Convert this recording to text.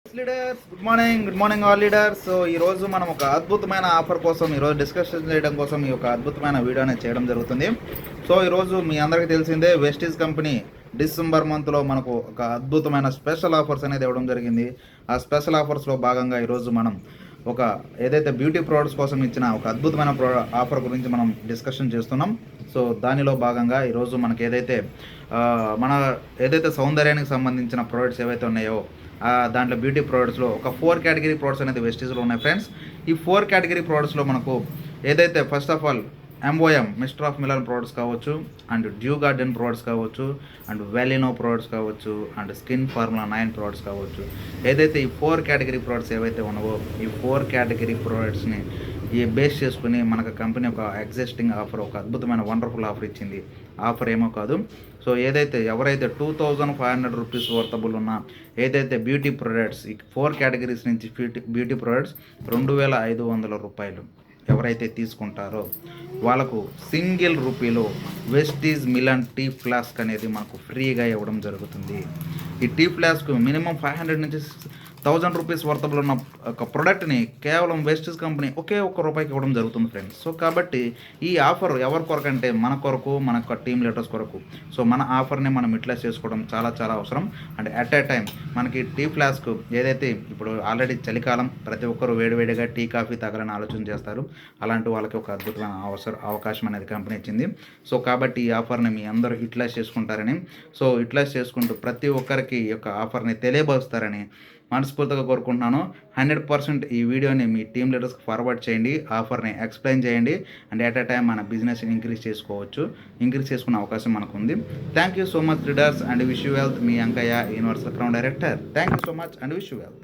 Leaders good morning all leaders. So ఈరోజు మనం ఒక అద్భుతమైన ఆఫర్ కోసం ఈరోజు డిస్కషన్ చేయడం కోసం ఈ యొక్క అద్భుతమైన వీడియో అనేది చేయడం జరుగుతుంది. సో ఈరోజు మీ అందరికీ తెలిసిందే వెస్టీజ్ కంపెనీ డిసెంబర్ మంత్లో మనకు ఒక అద్భుతమైన స్పెషల్ ఆఫర్స్ అనేది ఇవ్వడం జరిగింది. ఆ స్పెషల్ ఆఫర్స్లో భాగంగా ఈరోజు మనం ఒక ఏదైతే బ్యూటీ ప్రోడక్ట్స్ కోసం ఇచ్చిన ఒక అద్భుతమైన ఆఫర్ గురించి మనం డిస్కషన్ చేస్తున్నాం. సో దానిలో భాగంగా ఈరోజు మనకి మన ఏదైతే సౌందర్యానికి సంబంధించిన ప్రోడక్ట్స్ ఏవైతే ఉన్నాయో దాంట్లో బ్యూటీ ప్రోడక్ట్స్లో ఒక 4 కేటగిరీ ప్రోడక్ట్స్ అనేది వెస్టీజ్లో ఉన్నాయి ఫ్రెండ్స్. ఈ 4 కేటగిరీ ప్రోడక్ట్స్లో మనకు ఏదైతే first of all MOM mister of melon products కావచ్చు, అండ్ డ్యూ గార్డెన్ ప్రోడక్ట్స్ కావచ్చు, అండ్ వ్యాలినో ప్రోడక్ట్స్ కావచ్చు, అండ్ స్కిన్ ఫార్ములా 9 ప్రోడక్ట్స్ కావచ్చు. ఏదైతే ఈ 4 కేటగిరీ ప్రోడక్ట్స్ ఏవైతే ఉన్నావో ఈ 4 కేటగిరీ ప్రోడక్ట్స్ని ఈ బేస్ చేసుకుని మనకు కంపెనీ ఒక ఎగ్జిస్టింగ్ ఆఫర్, ఒక అద్భుతమైన వండర్ఫుల్ ఆఫర్ ఇచ్చింది. ఆఫర్ ఏమో కాదు, సో ఎవరైతే 2500 రూపీస్ వర్తబుల్ ఉన్న ఏదైతే బ్యూటీ ప్రొడక్ట్స్ ఈ 4 కేటగిరీస్ నుంచి బ్యూటీ ప్రొడక్ట్స్ 2500 రూపాయలు ఎవరైతే తీసుకుంటారో వాళ్ళకు సింగిల్ రూపీలో వెస్టీజ్ మిలన్ టీ ఫ్లాస్క్ అనేది మనకు ఫ్రీగా ఇవ్వడం జరుగుతుంది. ఈ టీ ఫ్లాస్క్ మినిమం 500 నుంచి 1000 రూపీస్ వర్తబుల్ ఉన్న ఒక ప్రోడక్ట్ని కేవలం వెస్టీజ్ కంపెనీ ఒకే ఒక్క రూపాయికి ఇవ్వడం జరుగుతుంది ఫ్రెండ్స్. సో కాబట్టి ఈ ఆఫర్ ఎవరి కొరకు అంటే మన కొరకు, మన టీమ్ లీడర్స్ కొరకు. సో మన ఆఫర్ని మనం యూటిలైజ్ చేసుకోవడం చాలా చాలా అవసరం. అండ్ అట్ ఏ టైం మనకి టీ ఫ్లాస్క్ ఏదైతే ఇప్పుడు ఆల్రెడీ చలికాలం, ప్రతి ఒక్కరు వేడివేడిగా టీ కాఫీ తాగాలని ఆలోచన చేస్తారు. అలాంటి వాళ్ళకి ఒక అద్భుతమైన అవకాశం అనేది కంపెనీ ఇచ్చింది. సో కాబట్టి ఈ ఆఫర్ని మీ అందరూ యూటిలైజ్ చేసుకుంటారని, సో యూటిలైజ్ చేసుకుంటూ ప్రతి ఒక్కరికి ఈ యొక్క ఆఫర్ని తెలియబరుస్తారని మనస్ఫూర్తిగా కోరుకుంటున్నాను. 100% ఈ వీడియోని మీ టీమ్ లీడర్స్కి ఫార్వర్డ్ చేయండి, ఆఫర్ని ఎక్స్ప్లెయిన్ చేయండి. అండ్ ఎట్ ఎ టైం మన బిజినెస్ని ఇంక్రీజ్ చేసుకునే అవకాశం మనకు ఉంది. Thank you so much leaders and wish you wealth. Me Ankaiah, universal crown director. Thank you so much and wish you wealth.